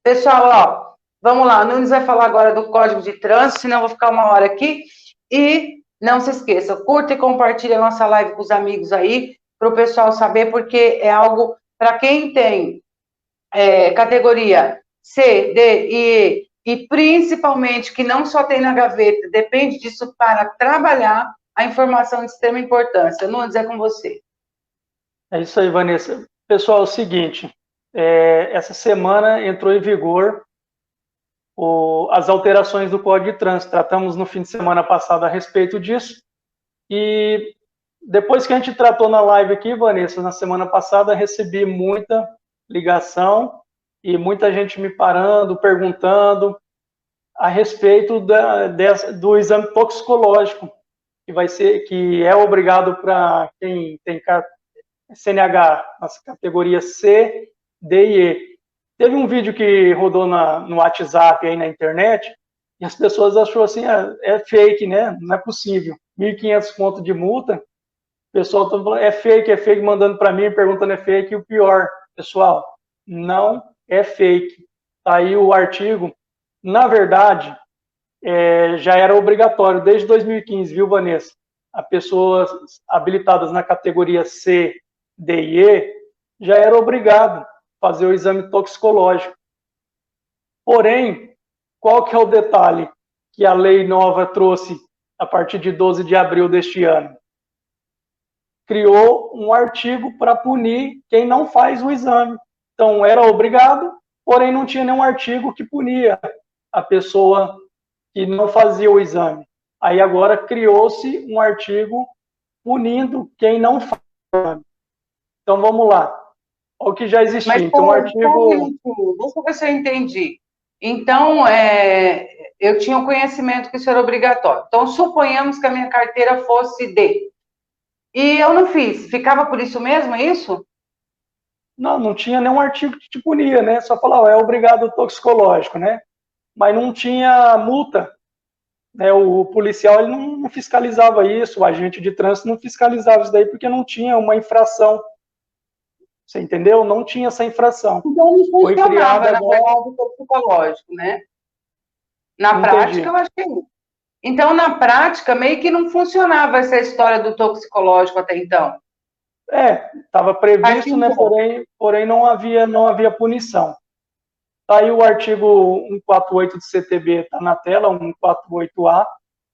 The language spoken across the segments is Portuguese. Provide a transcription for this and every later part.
Pessoal, ó, vamos lá. O Nunes vai falar agora do Código de Trânsito, senão eu vou ficar uma hora aqui. E não se esqueça, curta e compartilha a nossa live com os amigos aí, para o pessoal saber, porque é algo para quem tem categoria C, D e E, e principalmente que não só tem na gaveta, depende disso para trabalhar, a informação de extrema importância. Nunes, é com você. É isso aí, Vanessa. Pessoal, é o seguinte, essa semana entrou em vigor as alterações do Código de Trânsito. Tratamos no fim de semana passado a respeito disso. E depois que a gente tratou na live aqui, Vanessa, na semana passada, recebi muita ligação e muita gente me parando, perguntando a respeito do exame toxicológico, que é obrigado para quem tem CNH nas categorias C, D e E. Teve um vídeo que rodou no WhatsApp, aí na internet, e as pessoas achou assim, é fake, né? Não é possível. 1.500 pontos de multa, o pessoal tá falando, é fake, mandando para mim, perguntando é fake, e o pior, pessoal, não é fake. Tá aí o artigo. Na verdade, já era obrigatório desde 2015, viu, Vanessa? A pessoas habilitadas na categoria C, D e E já era obrigado a fazer o exame toxicológico. Porém, qual que é o detalhe que a lei nova trouxe a partir de 12 de abril deste ano? Criou um artigo para punir quem não faz o exame. Então, era obrigado, porém não tinha nenhum artigo que punia a pessoa que não fazia o exame. Aí agora criou-se um artigo punindo quem não faz o exame. Então, vamos lá. O que já existia. Mas, Então, o artigo... deixa eu ver se eu entendi. Então, eu tinha o conhecimento que isso era obrigatório. Então, suponhamos que a minha carteira fosse D. E eu não fiz. Ficava por isso mesmo, é isso? Não tinha nenhum artigo que te punia, né? Só falava, é obrigado toxicológico, né? Mas não tinha multa. Né? O policial ele não fiscalizava isso, o agente de trânsito não fiscalizava isso daí porque não tinha uma infração. Você entendeu? Não tinha essa infração. Então, não Foi funcionava, criada na agora... verdade, o toxicológico, né? Na Não prática, entendi. eu acho que é isso. Então, na prática, meio que não funcionava essa história do toxicológico até então. Estava previsto, Assim, né? Porém não havia punição. Está aí o artigo 148 do CTB, está na tela, 148A,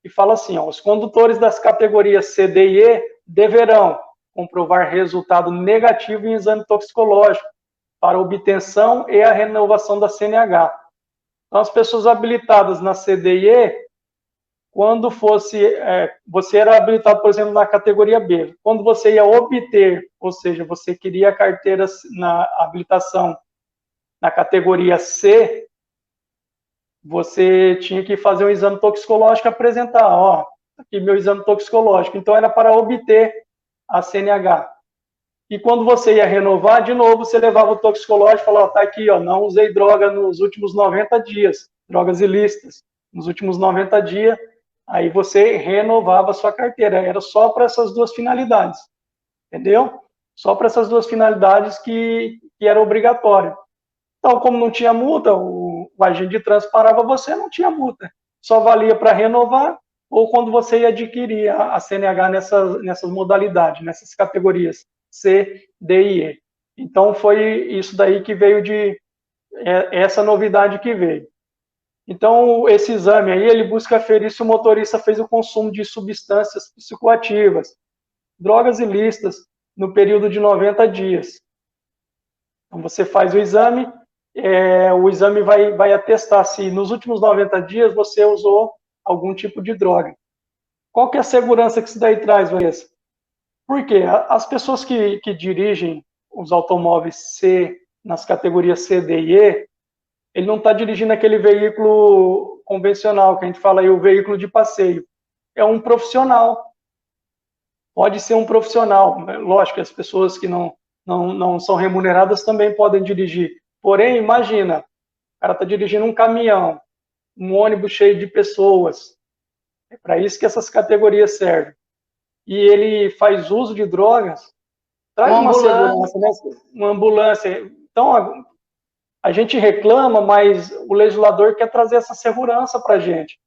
e fala assim, ó, os condutores das categorias C, D e E deverão comprovar resultado negativo em exame toxicológico para obtenção e a renovação da CNH. Então, as pessoas habilitadas na C, D e E, quando você era habilitado, por exemplo, na categoria B, quando você ia obter, ou seja, você queria a carteira na habilitação na categoria C, você tinha que fazer um exame toxicológico e apresentar, ó, aqui meu exame toxicológico. Então, era para obter a CNH. E quando você ia renovar, de novo, você levava o toxicológico e falava, ó, tá aqui, ó, não usei droga nos últimos 90 dias, drogas ilícitas, nos últimos 90 dias, aí você renovava a sua carteira. Era só para essas duas finalidades, entendeu? Só para essas duas finalidades que era obrigatório. Então, como não tinha multa, o agente de trânsito parava você, não tinha multa. Só valia para renovar ou quando você ia adquirir a CNH nessas modalidades, nessas categorias C, D e E. Então, foi isso daí que veio essa novidade que veio. Então, esse exame aí, ele busca aferir se o motorista fez o consumo de substâncias psicoativas, drogas ilícitas, no período de 90 dias. Então, você faz o exame vai atestar se nos últimos 90 dias você usou algum tipo de droga. Qual que é a segurança que isso daí traz, Vanessa? Porque as pessoas que dirigem os automóveis C, nas categorias C, D e E, ele não está dirigindo aquele veículo convencional, que a gente fala aí, o veículo de passeio. É um profissional. Pode ser um profissional. Lógico que as pessoas que não são remuneradas também podem dirigir. Porém, imagina, o cara está dirigindo um caminhão, um ônibus cheio de pessoas. É para isso que essas categorias servem. E ele faz uso de drogas, traz uma segurança, né? Uma ambulância. Então, A gente reclama, mas o legislador quer trazer essa segurança para a gente.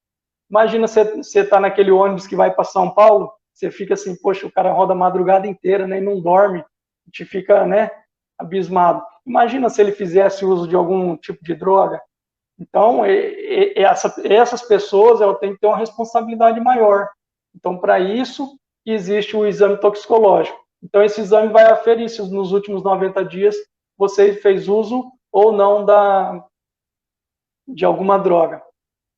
Imagina você está naquele ônibus que vai para São Paulo, você fica assim, poxa, o cara roda a madrugada inteira, né, e não dorme, a gente fica, né, abismado. Imagina se ele fizesse uso de algum tipo de droga. Então, essas pessoas elas têm que ter uma responsabilidade maior. Então, para isso, existe o exame toxicológico. Então, esse exame vai aferir se nos últimos 90 dias você fez uso ou não de alguma droga.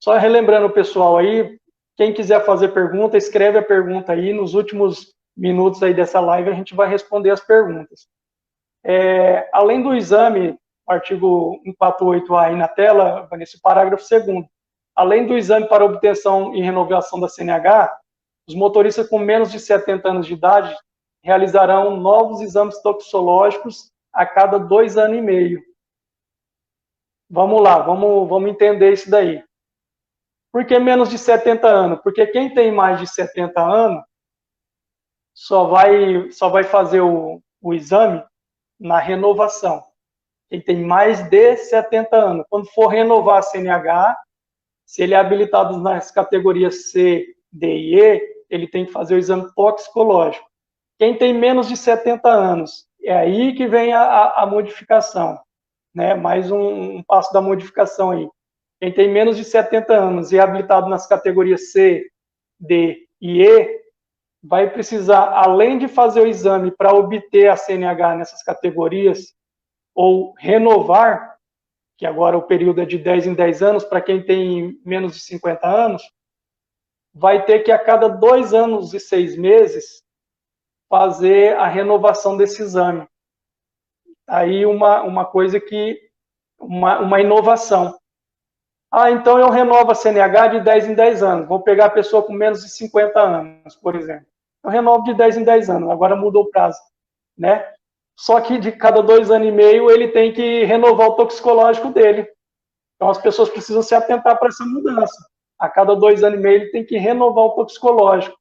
Só relembrando o pessoal aí, quem quiser fazer pergunta, escreve a pergunta aí. Nos últimos minutos aí dessa live, a gente vai responder as perguntas. Além do exame, o artigo 148A aí na tela, Vanessa, parágrafo 2º. Além do exame para obtenção e renovação da CNH, os motoristas com menos de 70 anos de idade realizarão novos exames toxicológicos a cada 2 anos e meio. Vamos lá, vamos entender isso daí. Por que menos de 70 anos? Porque quem tem mais de 70 anos só vai fazer o exame na renovação. Quem tem mais de 70 anos. Quando for renovar a CNH, se ele é habilitado nas categorias C, D e E, ele tem que fazer o exame toxicológico. Quem tem menos de 70 anos, é aí que vem a modificação, né? Mais um passo da modificação aí. Quem tem menos de 70 anos e é habilitado nas categorias C, D e E, vai precisar, além de fazer o exame para obter a CNH nessas categorias, ou renovar, que agora o período é de 10 em 10 anos, para quem tem menos de 50 anos, vai ter que a cada 2 anos e 6 meses fazer a renovação desse exame. Aí uma coisa que, uma inovação. Então eu renovo a CNH de 10 em 10 anos. Vou pegar a pessoa com menos de 50 anos, por exemplo. Eu renovo de 10 em 10 anos, agora mudou o prazo, né? Só que de cada 2 anos e meio ele tem que renovar o toxicológico dele. Então as pessoas precisam se atentar para essa mudança. A cada 2 anos e meio ele tem que renovar o toxicológico.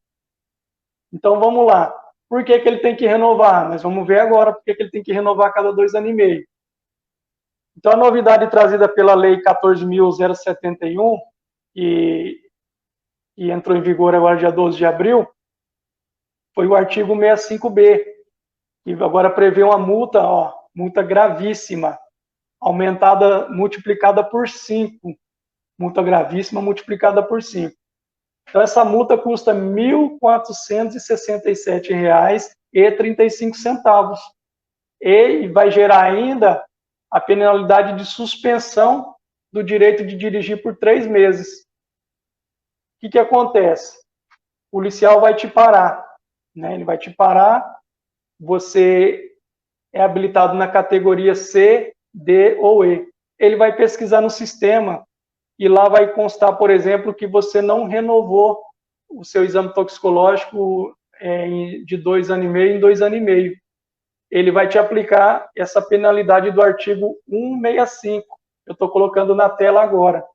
Então vamos lá. Por que ele tem que renovar? Nós vamos ver agora por que ele tem que renovar a cada 2 anos e meio. Então a novidade trazida pela Lei 14.071, que entrou em vigor agora dia 12 de abril, foi o artigo 65B, que agora prevê uma multa, multa gravíssima, aumentada, multiplicada por 5. Multa gravíssima multiplicada por 5. Então, essa multa custa R$ 1.467,35. E vai gerar ainda a penalidade de suspensão do direito de dirigir por 3 meses. O que acontece? O policial vai te parar, né? Ele vai te parar, você é habilitado na categoria C, D ou E. Ele vai pesquisar no sistema e lá vai constar, por exemplo, que você não renovou o seu exame toxicológico de 2 anos e meio em 2 anos e meio. Ele vai te aplicar essa penalidade do artigo 165. Eu estou colocando na tela agora.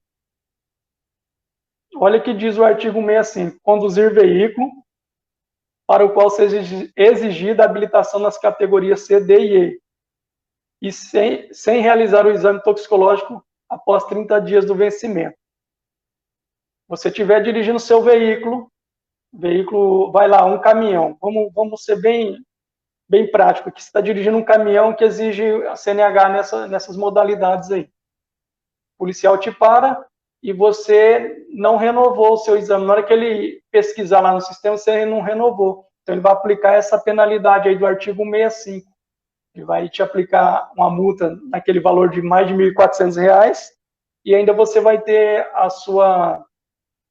Olha o que diz o artigo 165. Conduzir veículo para o qual seja exigida a habilitação nas categorias C, D e E. E sem realizar o exame toxicológico após 30 dias do vencimento. Você estiver dirigindo seu veículo, vai lá, um caminhão. Vamos ser bem prático aqui. Você está dirigindo um caminhão que exige a CNH nessas modalidades aí. O policial te para e você não renovou o seu exame. Na hora que ele pesquisar lá no sistema, você não renovou. Então, ele vai aplicar essa penalidade aí do artigo 165. Ele vai te aplicar uma multa naquele valor de mais de R$ 1.400 e ainda você vai ter a sua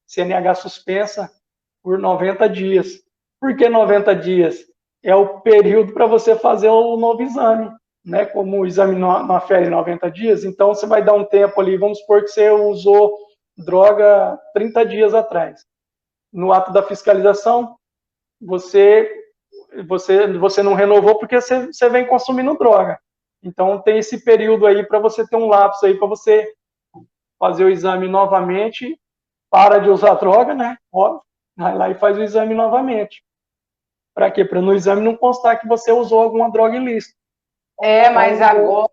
CNH suspensa por 90 dias. Por que 90 dias? É o período para você fazer o novo exame, né? Como o exame não afere 90 dias, então você vai dar um tempo ali, vamos supor que você usou droga 30 dias atrás. No ato da fiscalização, você não renovou porque você vem consumindo droga. Então tem esse período aí para você ter um lapso aí para você fazer o exame novamente, para de usar droga, né? Óbvio, vai lá e faz o exame novamente. Para quê? Para no exame não constar que você usou alguma droga ilícita. Mas agora,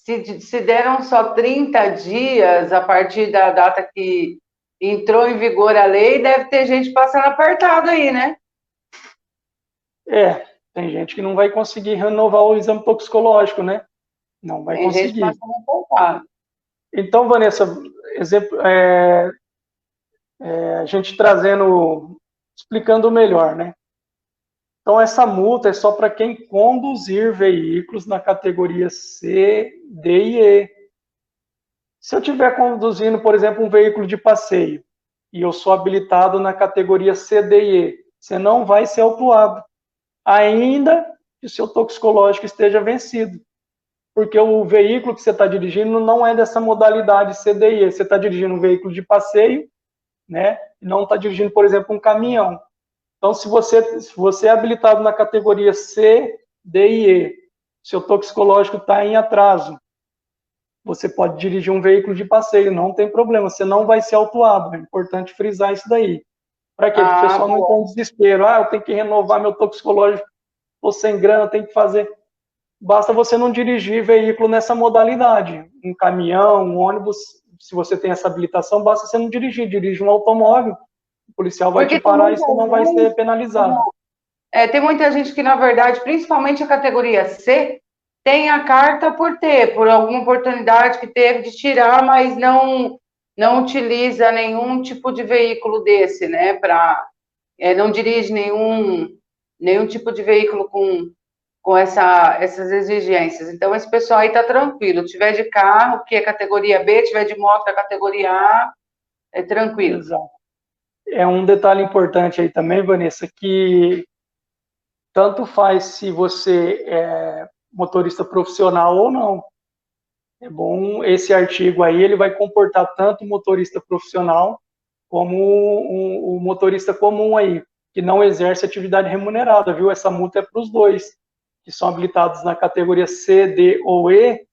se deram só 30 dias a partir da data que entrou em vigor a lei, deve ter gente passando apertado aí, né? Tem gente que não vai conseguir renovar o exame toxicológico, né? Não vai Tem gente conseguir. passando apertado. Então, Vanessa, exemplo, a gente trazendo, explicando melhor, né? Então, essa multa é só para quem conduzir veículos na categoria C, D e E. Se eu estiver conduzindo, por exemplo, um veículo de passeio e eu sou habilitado na categoria C, D e E, você não vai ser autuado, ainda que o seu toxicológico esteja vencido. Porque o veículo que você está dirigindo não é dessa modalidade C, D e E. Você está dirigindo um veículo de passeio, né? E não está dirigindo, por exemplo, um caminhão. Então, se você é habilitado na categoria C, D e E, seu toxicológico está em atraso, você pode dirigir um veículo de passeio, não tem problema, você não vai ser autuado. É importante frisar isso daí. Para quê? Para o pessoal não entrar em desespero. Eu tenho que renovar meu toxicológico, estou sem grana, tenho que fazer. Basta você não dirigir veículo nessa modalidade. Um caminhão, um ônibus, se você tem essa habilitação, basta você não dirigir. Dirige um automóvel, o policial vai te parar e você não vai ser penalizado. Tem muita gente que, na verdade, principalmente a categoria C, tem a carta por alguma oportunidade que teve de tirar, mas não utiliza nenhum tipo de veículo desse, né? Não dirige nenhum tipo de veículo com essas exigências. Então, esse pessoal aí tá tranquilo. Tiver de carro, que é categoria B, tiver de moto, que é categoria A, é tranquilo. Exato. É um detalhe importante aí também, Vanessa, que tanto faz se você é motorista profissional ou não. É bom, esse artigo aí, ele vai comportar tanto o motorista profissional como o motorista comum aí, que não exerce atividade remunerada, viu? Essa multa é para os dois, que são habilitados na categoria C, D ou E.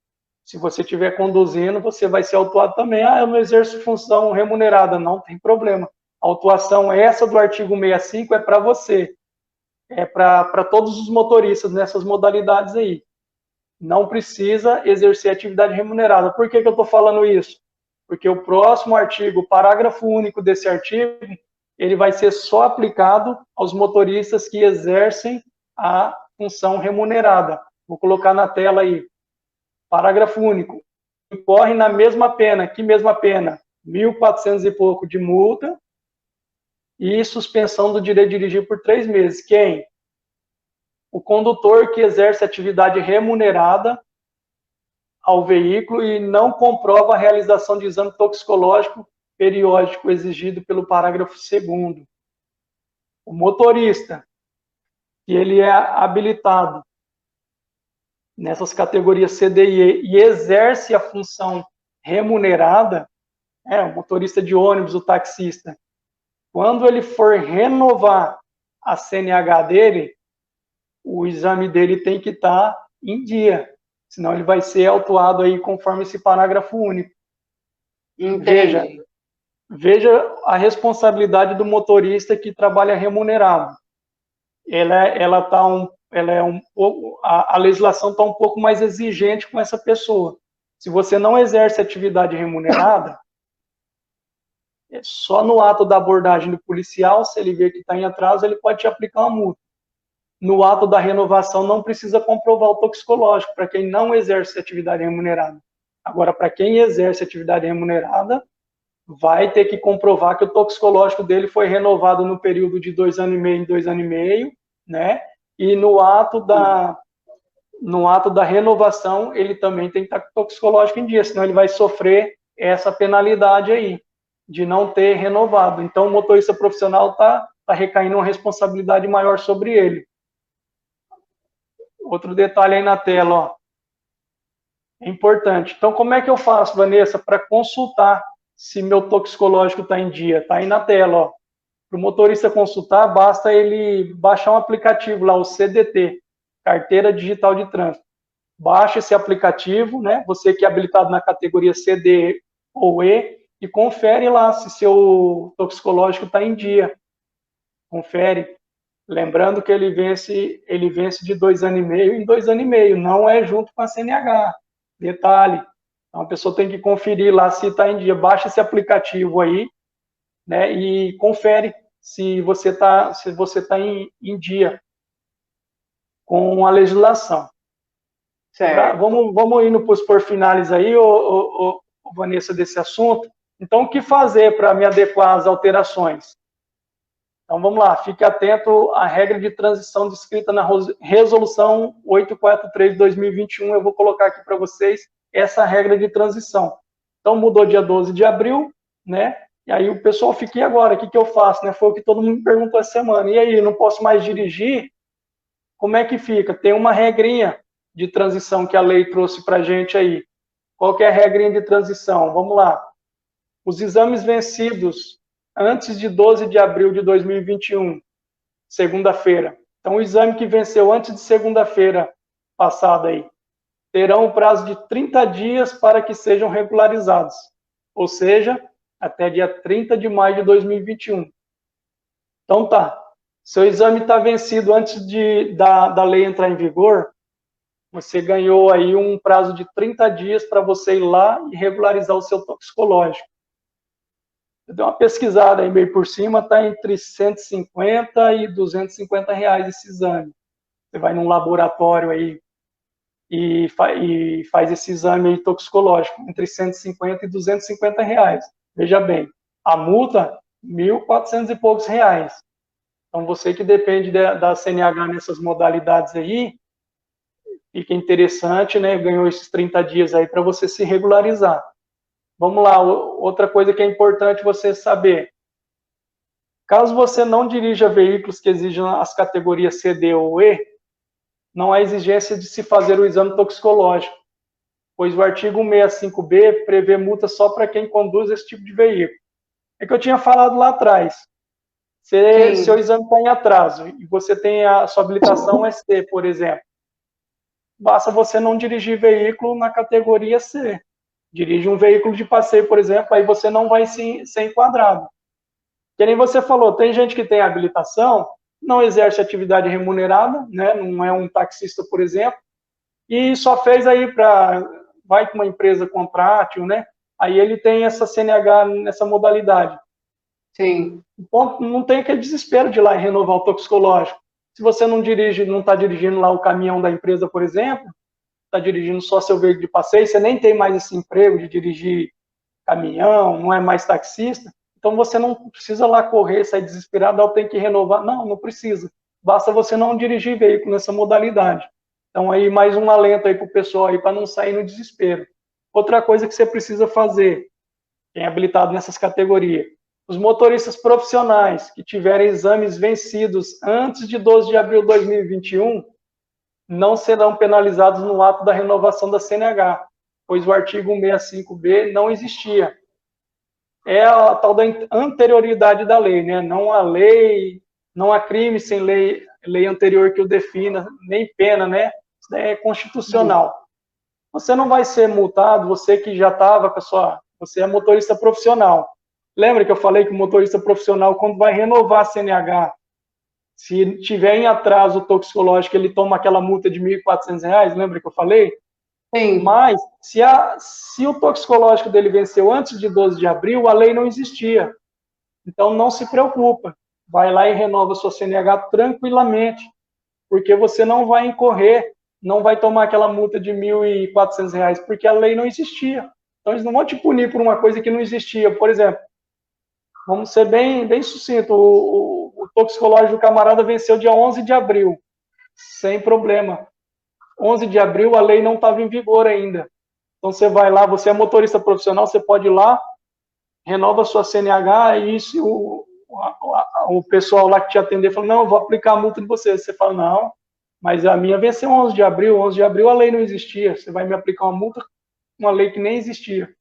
Se você estiver conduzindo, você vai ser autuado também. Eu não exerço função remunerada, não tem problema. A autuação essa do artigo 65 é para você, é para todos os motoristas nessas modalidades aí. Não precisa exercer atividade remunerada. Por que eu estou falando isso? Porque o próximo artigo, o parágrafo único desse artigo, ele vai ser só aplicado aos motoristas que exercem a função remunerada. Vou colocar na tela aí. Parágrafo único. Incorre na mesma pena. Que mesma pena? 1.400 e pouco de multa e suspensão do direito de dirigir por 3 meses. Quem? O condutor que exerce atividade remunerada ao veículo e não comprova a realização de exame toxicológico periódico exigido pelo parágrafo 2º. O motorista, que ele é habilitado nessas categorias C, D e E e exerce a função remunerada, o motorista de ônibus, o taxista, quando ele for renovar a CNH dele, o exame dele tem que estar em dia, senão ele vai ser autuado aí conforme esse parágrafo único. Entendi. Veja a responsabilidade do motorista que trabalha remunerado. A legislação está um pouco mais exigente com essa pessoa. Se você não exerce atividade remunerada, só no ato da abordagem do policial, se ele ver que está em atraso, ele pode te aplicar uma multa. No ato da renovação, não precisa comprovar o toxicológico, para quem não exerce atividade remunerada. Agora, para quem exerce atividade remunerada, vai ter que comprovar que o toxicológico dele foi renovado no período de 2 anos e meio em 2 anos e meio, né? E no ato da renovação, ele também tem que estar com o toxicológico em dia, senão ele vai sofrer essa penalidade aí, de não ter renovado. Então, o motorista profissional está recaindo uma responsabilidade maior sobre ele. Outro detalhe aí na tela, ó. É importante. Então, como é que eu faço, Vanessa, para consultar se meu toxicológico está em dia? Está aí na tela, ó. Para o motorista consultar, basta ele baixar um aplicativo lá, o CDT, Carteira Digital de Trânsito. Baixa esse aplicativo, né? Você que é habilitado na categoria C, D ou E, e confere lá se seu toxicológico está em dia. Confere. Lembrando que ele vence de 2 anos e meio em 2 anos e meio, não é junto com a CNH. Detalhe. Então, a pessoa tem que conferir lá se está em dia. Baixa esse aplicativo aí, né, e confere se você está em dia com a legislação. Vamos indo para os por finais aí, Vanessa, desse assunto. Então, o que fazer para me adequar às alterações? Então, vamos lá, fique atento à regra de transição descrita na Resolução 843 de 2021. Eu vou colocar aqui para vocês essa regra de transição. Então, mudou dia 12 de abril, né? E aí o pessoal fica, e agora? O que eu faço? Né? Foi o que todo mundo me perguntou essa semana. E aí, não posso mais dirigir? Como é que fica? Tem uma regrinha de transição que a lei trouxe para a gente aí. Qual que é a regrinha de transição? Vamos lá. Os exames vencidos antes de 12 de abril de 2021, segunda-feira. Então, o exame que venceu antes de segunda-feira passada aí, terão um prazo de 30 dias para que sejam regularizados. Ou seja, até dia 30 de maio de 2021. Então tá, seu exame está vencido antes da lei entrar em vigor, você ganhou aí um prazo de 30 dias para você ir lá e regularizar o seu toxicológico. Eu dei uma pesquisada aí meio por cima, está entre 150 e 250 reais esse exame. Você vai num laboratório aí e faz esse exame aí toxicológico, entre 150 e 250 reais. Veja bem, a multa, 1.400 e poucos reais. Então, você que depende da CNH nessas modalidades aí, fica interessante, né? Ganhou esses 30 dias aí para você se regularizar. Vamos lá, outra coisa que é importante você saber. Caso você não dirija veículos que exijam as categorias C, D ou E, não há exigência de se fazer o exame toxicológico, pois o artigo 165B prevê multa só para quem conduz esse tipo de veículo. É que eu tinha falado lá atrás. Se seu exame está em atraso e você tem a sua habilitação ST, por exemplo, basta você não dirigir veículo na categoria C. Dirige um veículo de passeio, por exemplo, aí você não vai ser enquadrado. Que nem você falou, tem gente que tem habilitação, não exerce atividade remunerada, né, não é um taxista, por exemplo, e só fez aí vai que uma empresa contrate, né, aí ele tem essa CNH nessa modalidade. Sim. Então, não tem aquele desespero de ir lá e renovar o toxicológico. Se você não está dirigindo lá o caminhão da empresa, por exemplo, está dirigindo só seu veículo de passeio, você nem tem mais esse emprego de dirigir caminhão, não é mais taxista, então você não precisa lá correr, sair desesperado, eu tenho que renovar. Não, não precisa. Basta você não dirigir veículo nessa modalidade. Então, aí, mais um alento aí para o pessoal aí, para não sair no desespero. Outra coisa que você precisa fazer, quem é habilitado nessas categorias, os motoristas profissionais que tiverem exames vencidos antes de 12 de abril de 2021 não serão penalizados no ato da renovação da CNH, pois o artigo 165B não existia. É a tal da anterioridade da lei, né? Não há lei, não há crime sem lei anterior que o defina, nem pena, né? Isso daí é constitucional. Você não vai ser multado, você que já estava com a sua... Você é motorista profissional. Lembra que eu falei que o motorista profissional, quando vai renovar a CNH, se tiver em atraso toxicológico, ele toma aquela multa de R$ 1.400, lembra que eu falei? Sim. Mas, se o toxicológico dele venceu antes de 12 de abril, a lei não existia. Então, não se preocupa. Vai lá e renova sua CNH tranquilamente, porque você não vai incorrer, não vai tomar aquela multa de R$ 1.400, porque a lei não existia. Então, eles não vão te punir por uma coisa que não existia. Por exemplo, vamos ser bem sucinto, o toxicológico do camarada venceu dia 11 de abril, sem problema. 11 de abril a lei não estava em vigor ainda. Então você vai lá, você é motorista profissional, você pode ir lá, renova sua CNH e se o pessoal lá que te atender fala, não, eu vou aplicar a multa de você. Você fala, não, mas a minha venceu 11 de abril, 11 de abril a lei não existia, você vai me aplicar uma multa, uma lei que nem existia.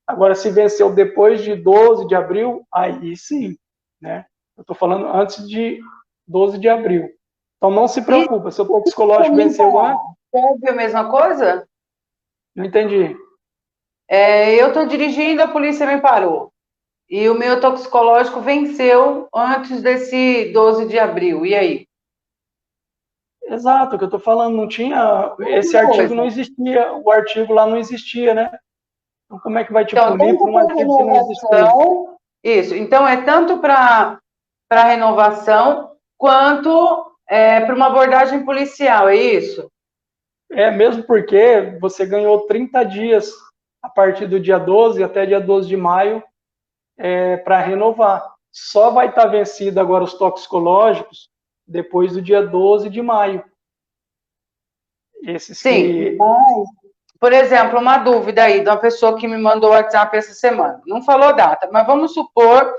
Agora, se venceu depois de 12 de abril, aí sim, né? Eu estou falando antes de 12 de abril. Então, não se preocupa, seu toxicológico venceu antes... Serve a mesma coisa? Não entendi. Eu estou dirigindo, a polícia me parou. E o meu toxicológico venceu antes desse 12 de abril. E aí? Exato, o que eu estou falando, não tinha, esse artigo não existia, o artigo lá não existia, né? Então, como é que vai te Então, punir por tanto um para artigo que não existiu? renovação, isso. Então, é tanto para renovação quanto para uma abordagem policial, é isso? É, mesmo porque você ganhou 30 dias a partir do dia 12 até dia 12 de maio para renovar. Só vai estar vencido agora os toxicológicos depois do dia 12 de maio. Esses Sim, que... mas, por exemplo, uma dúvida aí de uma pessoa que me mandou o WhatsApp essa semana. Não falou data, mas vamos supor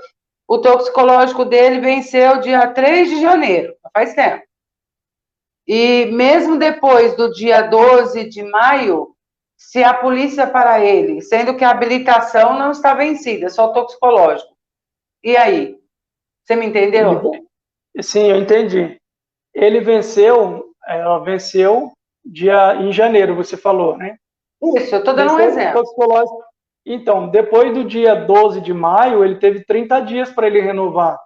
o toxicológico dele venceu dia 3 de janeiro, faz tempo. E mesmo depois do dia 12 de maio, se a polícia parar ele, sendo que a habilitação não está vencida, só o toxicológico. E aí? Você me Ele... entendeu? Sim, eu entendi. Ele venceu, ela venceu em janeiro, você falou, né? Isso, eu estou dando um Venceu o exemplo. toxicológico. Então, depois do dia 12 de maio, ele teve 30 dias para ele renovar.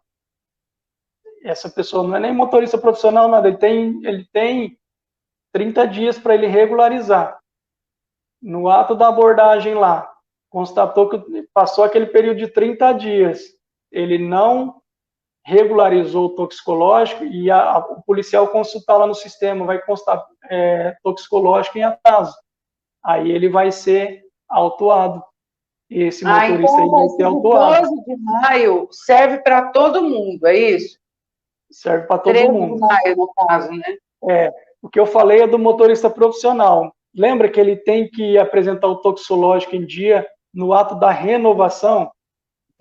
Essa pessoa não é nem motorista profissional, nada. Ele tem 30 dias para ele regularizar. No ato da abordagem lá, constatou que passou aquele período de 30 dias. Ele não regularizou o toxicológico e o policial consultar lá no sistema, vai constar toxicológico em atraso. Aí ele vai ser autuado. Esse motorista Então aí a vai ser partir de autuado. 12 de maio serve para todo mundo, é isso? Serve para todo 13 de mundo. maio, no caso, né? O que eu falei é do motorista profissional. Lembra que ele tem que apresentar o toxicológico em dia no ato da renovação?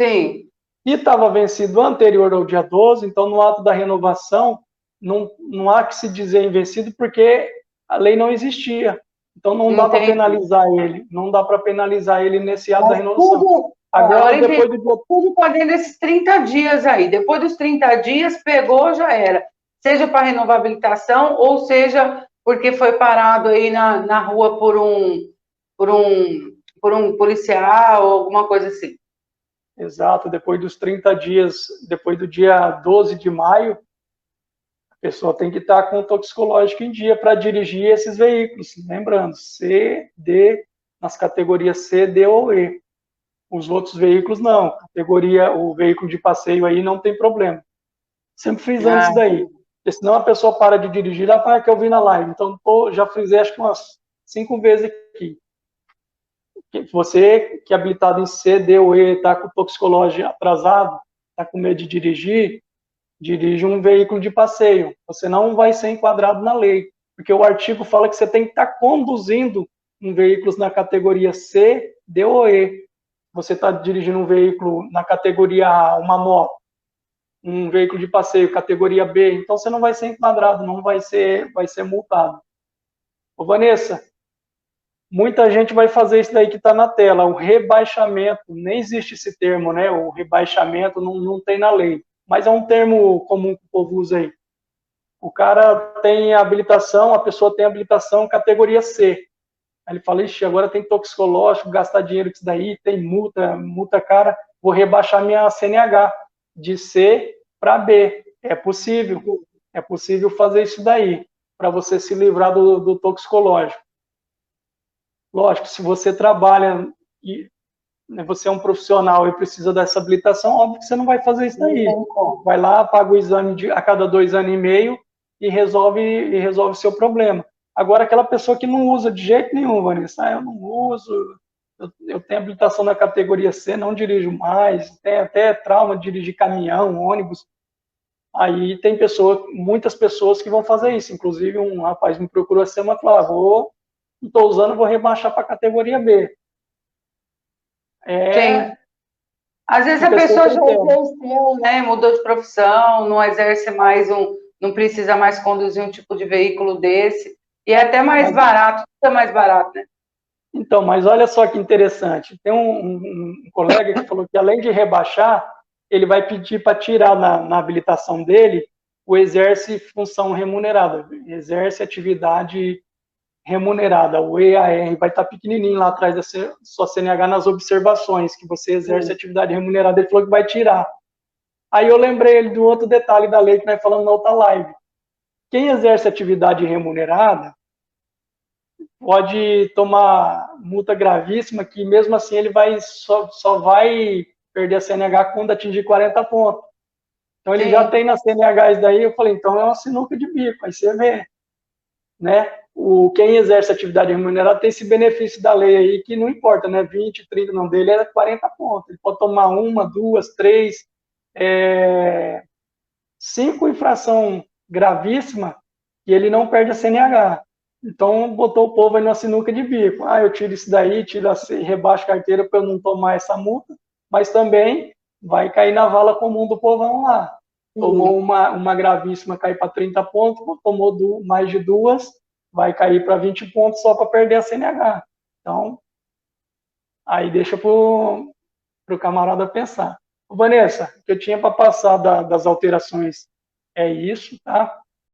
Sim. E estava vencido anterior ao dia 12, então no ato da renovação não há que se dizer invencido porque a lei não existia. Então não dá para Entendi. penalizar ele, não dá para penalizar ele nesse ato da Mas renovação. tudo, agora Agora, entendi, depois do dia... tudo está dentro desses 30 dias aí. Depois dos 30 dias, pegou, já era. Seja para renovar a habilitação, ou seja, porque foi parado aí na rua por um, por um policial ou alguma coisa assim. Exato, depois dos 30 dias, depois do dia 12 de maio, a pessoa tem que estar com o toxicológico em dia para dirigir esses veículos. Lembrando, C, D, nas categorias C, D ou E. Os outros veículos não. O veículo de passeio aí não tem problema. Sempre frisando Ah, isso daí. Porque senão a pessoa para de dirigir, que eu vi na live. Então, já frisei acho que umas 5 vezes aqui. Você que é habilitado em C, D ou E, está com o toxicológico atrasado, está com medo de dirigir, dirige um veículo de passeio. Você não vai ser enquadrado na lei, porque o artigo fala que você tem que estar conduzindo um veículo na categoria C, D ou E. Você está dirigindo um veículo na categoria A, uma moto, um veículo de passeio, categoria B, então você não vai ser enquadrado, não vai ser multado. Ô, Vanessa, muita gente vai fazer isso daí que está na tela, o rebaixamento, nem existe esse termo, né? O rebaixamento não tem na lei, mas é um termo comum que o povo usa aí. O cara tem habilitação, a pessoa tem habilitação categoria C. Aí ele fala, ixi, agora tem toxicológico, gastar dinheiro com isso daí, tem multa cara, vou rebaixar minha CNH de C para B. É possível fazer isso daí, para você se livrar do toxicológico. Lógico, se você trabalha e você é um profissional e precisa dessa habilitação, óbvio que você não vai fazer isso daí. Vai lá, paga o exame a cada 2 anos e meio e resolve o seu problema. Agora, aquela pessoa que não usa de jeito nenhum, Vanessa, eu não uso, eu tenho habilitação na categoria C, não dirijo mais, tenho até trauma de dirigir caminhão, ônibus. Aí tem muitas pessoas que vão fazer isso. Inclusive, um rapaz me procurou essa semana e falou, não estou usando, vou rebaixar para a categoria B. sim. Às vezes a Fica a seu pessoa já critério. exerceu, né? Mudou de profissão, não exerce mais não precisa mais conduzir um tipo de veículo desse. E é até mais barato, tudo é mais barato, né? Então, mas olha só que interessante. Tem um colega que falou que além de rebaixar, ele vai pedir para tirar na habilitação dele o exerce função remunerada, exerce atividade remunerada, o EAR, vai estar pequenininho lá atrás da sua CNH nas observações, que você exerce atividade remunerada, ele falou que vai tirar. Aí eu lembrei ele do outro detalhe da lei que nós falamos na outra live. quem exerce atividade remunerada pode tomar multa gravíssima, que mesmo assim ele só vai perder a CNH quando atingir 40 pontos. Então ele já tem na CNH isso daí, eu falei, então é uma sinuca de bico, aí você vê, né? Quem exerce atividade remunerada tem esse benefício da lei aí, que não importa, né? 20, 30, não, dele é 40 pontos. Ele pode tomar 1, 2, 3, 5 infração gravíssima e ele não perde a CNH. Então, botou o povo aí na sinuca de bico. Ah, eu tiro isso daí, rebaixo a carteira para eu não tomar essa multa, mas também vai cair na vala comum do povão lá. Tomou uma gravíssima, cai para 30 pontos, tomou mais de 2, vai cair para 20 pontos só para perder a CNH. Então, aí deixa para o camarada pensar. Vanessa, o que eu tinha para passar das alterações é isso, tá?